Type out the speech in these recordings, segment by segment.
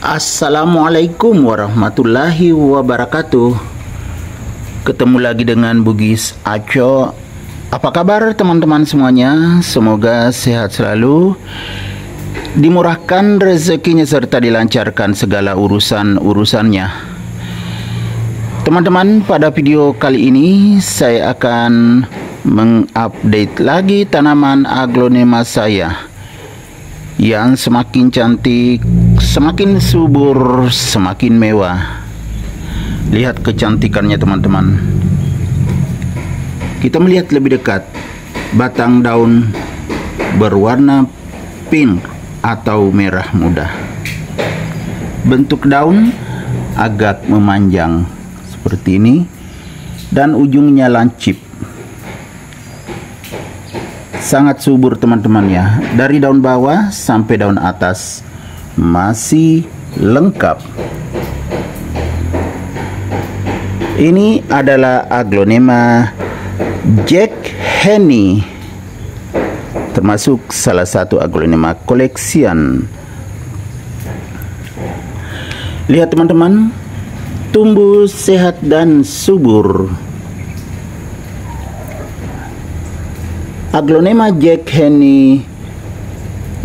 Assalamualaikum warahmatullahi wabarakatuh. Ketemu lagi dengan Bugis Aco. Apa kabar teman-teman semuanya? Semoga sehat selalu, dimurahkan rezekinya serta dilancarkan segala urusan-urusannya. Teman-teman, pada video kali ini saya akan mengupdate lagi tanaman aglonema saya yang semakin cantik, semakin subur, semakin mewah. Lihat kecantikannya teman-teman. Kita melihat lebih dekat. Batang daun berwarna pink atau merah muda. Bentuk daun agak memanjang seperti ini dan ujungnya lancip. Sangat subur teman-teman ya. Dari daun bawah sampai daun atas masih lengkap. Ini adalah aglonema Jack Henny, termasuk salah satu aglonema koleksian. Lihat teman-teman, tumbuh sehat dan subur. Aglonema Jack Henny,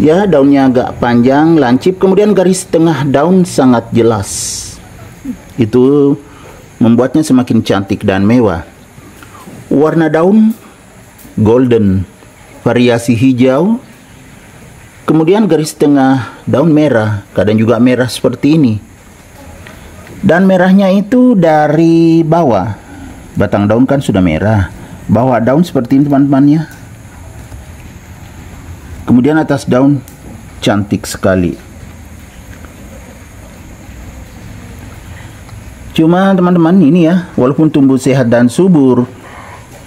ya, daunnya agak panjang, lancip, kemudian garis tengah daun sangat jelas. Itu membuatnya semakin cantik dan mewah. Warna daun golden, variasi hijau, kemudian garis tengah daun merah, kadang juga merah seperti ini. Dan merahnya itu dari bawah. Batang daun kan sudah merah, bawah daun seperti ini teman-temannya. Kemudian atas daun cantik sekali. Cuma teman-teman ini ya, walaupun tumbuh sehat dan subur,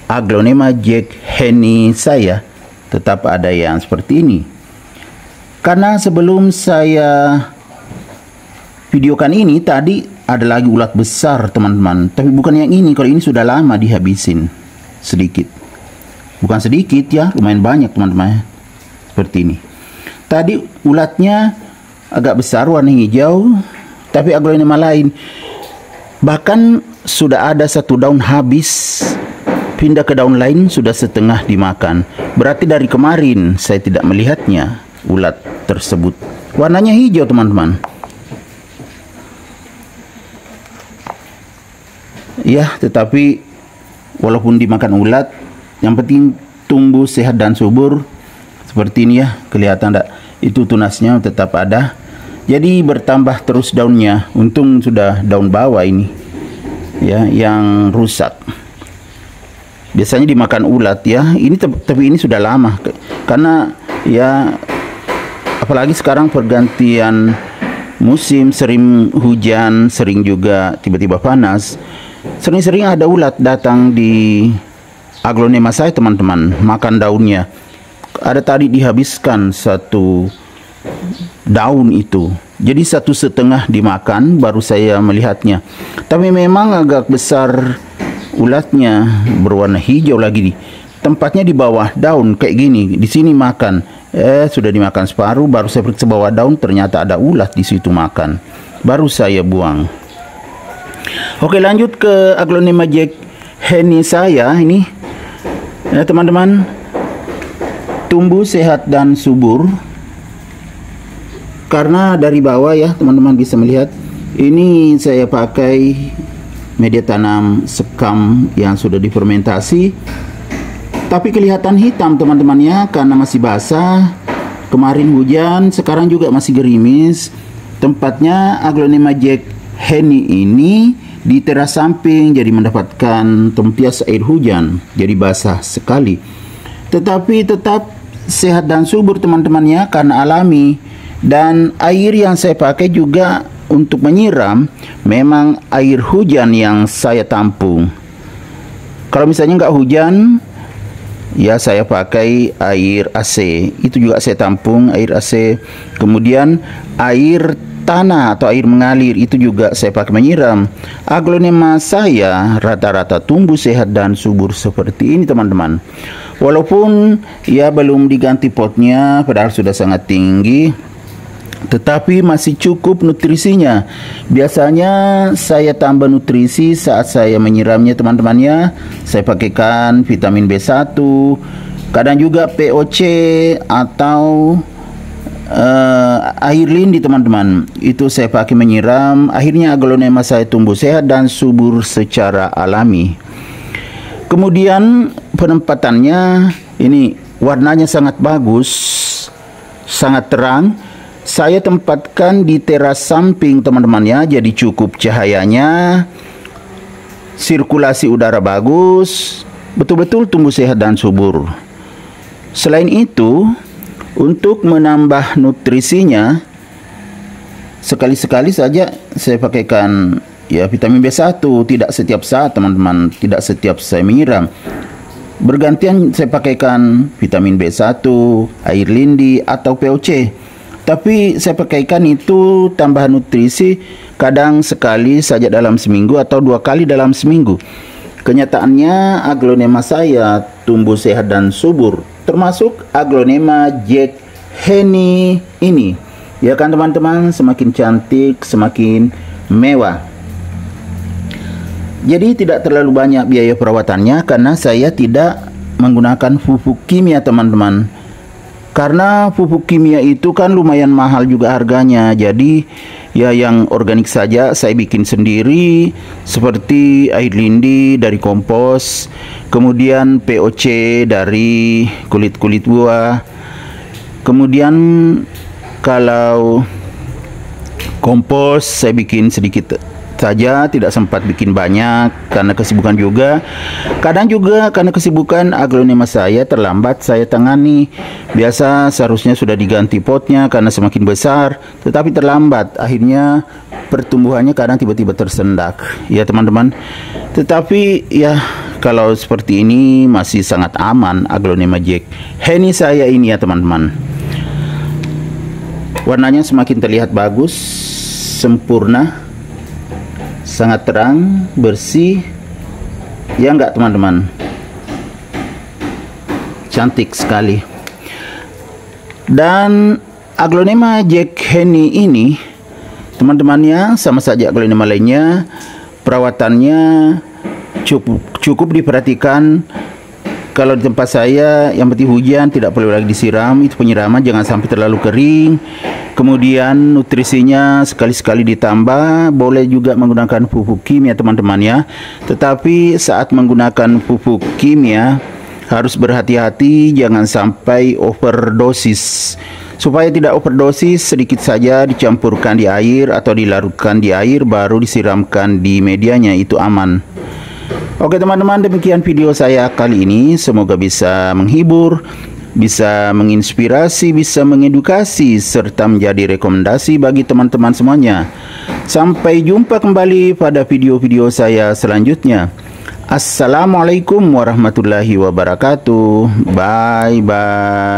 aglonema Jack Henny saya tetap ada yang seperti ini. Karena sebelum saya videokan ini tadi ada lagi ulat besar teman-teman, tapi bukan yang ini. Kalau ini sudah lama dihabisin sedikit. Bukan sedikit ya, lumayan banyak teman-teman. Seperti ini. Tadi ulatnya agak besar, warna hijau, tapi aglonema lain. Bahkan sudah ada satu daun habis, pindah ke daun lain, sudah setengah dimakan. Berarti dari kemarin saya tidak melihatnya ulat tersebut. Warnanya hijau teman-teman. Ya, tetapi walaupun dimakan ulat, yang penting tumbuh sehat dan subur. Seperti ini ya, kelihatan enggak? Itu tunasnya tetap ada. Jadi bertambah terus daunnya. Untung sudah daun bawah ini ya yang rusak. Biasanya dimakan ulat ya. Ini tapi ini sudah lama. Karena ya apalagi sekarang pergantian musim, sering hujan, sering juga tiba-tiba panas. Sering-sering ada ulat datang di aglonema saya teman-teman, makan daunnya. Ada tadi dihabiskan satu daun itu. Jadi satu setengah dimakan, baru saya melihatnya. Tapi memang agak besar ulatnya, berwarna hijau lagi. Tempatnya di bawah daun kayak gini. Di sini makan. Sudah dimakan separuh, baru saya periksa bawah daun, ternyata ada ulat di situ makan. Baru saya buang. Oke, lanjut ke aglonema Jack Henny saya ini. Ya, teman-teman. Tumbuh sehat dan subur. Karena dari bawah ya teman-teman bisa melihat, ini saya pakai media tanam sekam yang sudah difermentasi, tapi kelihatan hitam teman-temannya karena masih basah. Kemarin hujan, sekarang juga masih gerimis. Tempatnya aglonema Jack Henny ini di teras samping, jadi mendapatkan tempias air hujan, jadi basah sekali. Tetapi tetap sehat dan subur teman-temannya karena alami. Dan air yang saya pakai juga untuk menyiram memang air hujan yang saya tampung. Kalau misalnya nggak hujan, ya saya pakai air AC. Itu juga saya tampung air AC. Kemudian air tanah atau air mengalir itu juga saya pakai menyiram. Aglonema saya rata-rata tumbuh sehat dan subur seperti ini teman-teman. Walaupun ya belum diganti potnya, padahal sudah sangat tinggi. tetapi masih cukup nutrisinya. Biasanya saya tambah nutrisi saat saya menyiramnya teman-temannya. Saya pakaikan vitamin B1, kadang juga POC atau air lindi teman-teman. Itu saya pakai menyiram. Akhirnya aglonema saya tumbuh sehat dan subur secara alami. Kemudian penempatannya ini warnanya sangat bagus, sangat terang. Saya tempatkan di teras samping teman-teman ya, jadi cukup cahayanya, sirkulasi udara bagus, betul-betul tumbuh sehat dan subur. Selain itu, untuk menambah nutrisinya, sekali-sekali saja saya pakaikan ya vitamin B1, tidak setiap saat teman-teman, tidak setiap saya menyiram. Bergantian saya pakaikan vitamin B1, air lindi atau POC. Tapi saya pakaikan itu tambahan nutrisi kadang sekali saja dalam seminggu atau 2 kali dalam seminggu. Kenyataannya aglonema saya tumbuh sehat dan subur, termasuk aglonema Jack Henny ini. Ya kan teman-teman, semakin cantik, semakin mewah. Jadi tidak terlalu banyak biaya perawatannya karena saya tidak menggunakan pupuk kimia teman-teman. Karena pupuk kimia itu kan lumayan mahal juga harganya. Jadi ya yang organik saja saya bikin sendiri, seperti air lindi dari kompos, kemudian POC dari kulit-kulit buah. Kemudian kalau kompos saya bikin sedikit saja, tidak sempat bikin banyak karena kesibukan juga. Kadang juga karena kesibukan aglonema saya terlambat saya tangani. Biasa seharusnya sudah diganti potnya karena semakin besar, tetapi terlambat. Akhirnya pertumbuhannya kadang tiba-tiba tersendak. Ya teman-teman. Tetapi ya kalau seperti ini masih sangat aman aglonema Jack Henny saya ini ya teman-teman. Warnanya semakin terlihat bagus, sempurna, sangat terang, bersih. Ya enggak teman-teman? Cantik sekali. Dan aglonema Jack Henny ini teman-temannya sama saja aglonema lainnya, perawatannya cukup diperhatikan. Kalau di tempat saya yang penting hujan, tidak perlu lagi disiram. Itu penyiraman jangan sampai terlalu kering. Kemudian nutrisinya sekali-sekali ditambah. Boleh juga menggunakan pupuk kimia teman-teman ya. Tetapi saat menggunakan pupuk kimia harus berhati-hati, jangan sampai overdosis. Supaya tidak overdosis, sedikit saja dicampurkan di air atau dilarutkan di air baru disiramkan di medianya, itu aman. Oke teman-teman, demikian video saya kali ini. Semoga bisa menghibur, bisa menginspirasi, bisa mengedukasi, serta menjadi rekomendasi bagi teman-teman semuanya. Sampai jumpa kembali pada video-video saya selanjutnya. Assalamualaikum warahmatullahi wabarakatuh. Bye-bye.